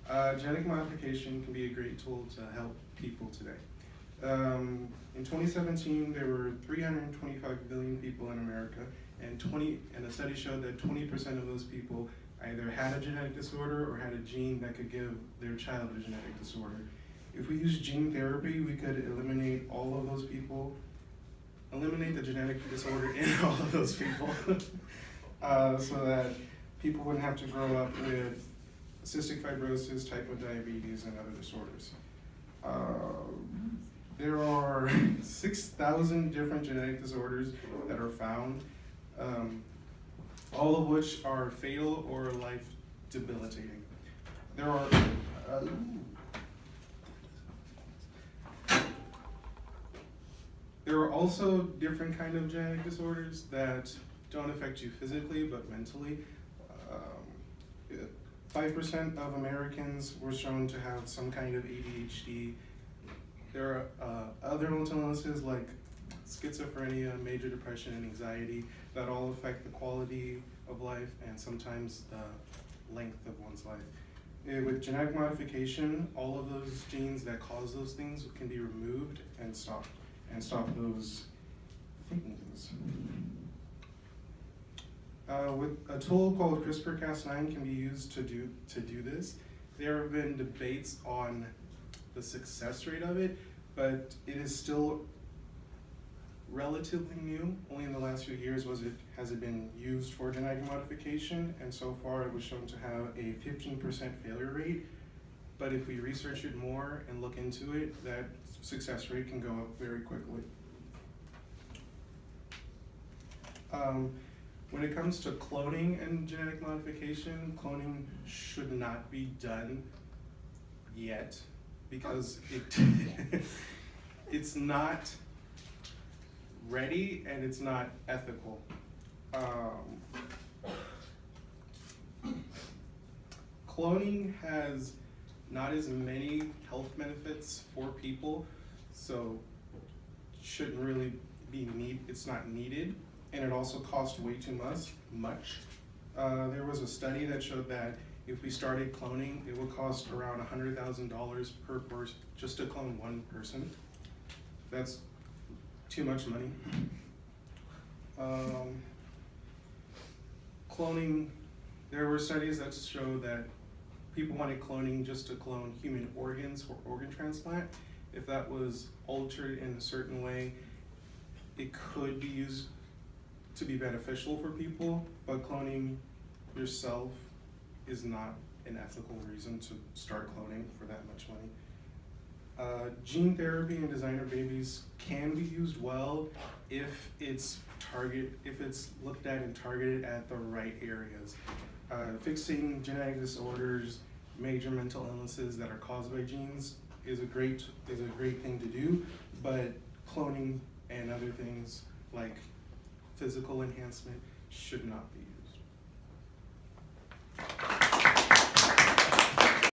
Genetic modification can be a great tool to help people today. In 2017, there were 325 billion people in America, and a study showed that 20% of those people either had a genetic disorder or had a gene that could give their child a genetic disorder. If we use gene therapy, we could eliminate all of those people, eliminate the genetic disorder in all of those people, so that people wouldn't have to grow up with cystic fibrosis, type 1 diabetes, and other disorders. There are 6,000 different genetic disorders that are found, all of which are fatal or life debilitating. There are also different kind of genetic disorders that don't affect you physically but mentally. 5% of Americans were shown to have some kind of ADHD. There are other mental illnesses like schizophrenia, major depression, and anxiety that all affect the quality of life and sometimes the length of one's life. With genetic modification, all of those genes that cause those things can be removed and stop those things. With a tool called CRISPR-Cas9 can be used to do this. There have been debates on the success rate of it, but it is still relatively new. Only in the last few years has it been used for genetic modification, and so far it was shown to have a 15% failure rate. But if we research it more and look into it, that success rate can go up very quickly. When it comes to cloning and genetic modification, cloning should not be done yet because it's not ready and it's not ethical. Cloning has not as many health benefits for people, so shouldn't really be it's not needed, and it also costs way too much. There was a study that showed that if we started cloning, it would cost around $100,000 per person just to clone one person. That's too much money. Cloning, there were studies that showed that people wanted cloning just to clone human organs for organ transplant. If that was altered in a certain way, it could be used to be beneficial for people, but cloning yourself is not an ethical reason to start cloning for that much money. Gene therapy and designer babies can be used well if it's looked at and targeted at the right areas. Fixing genetic disorders, major mental illnesses that are caused by genes is a great thing to do, but cloning and other things like physical enhancement should not be used.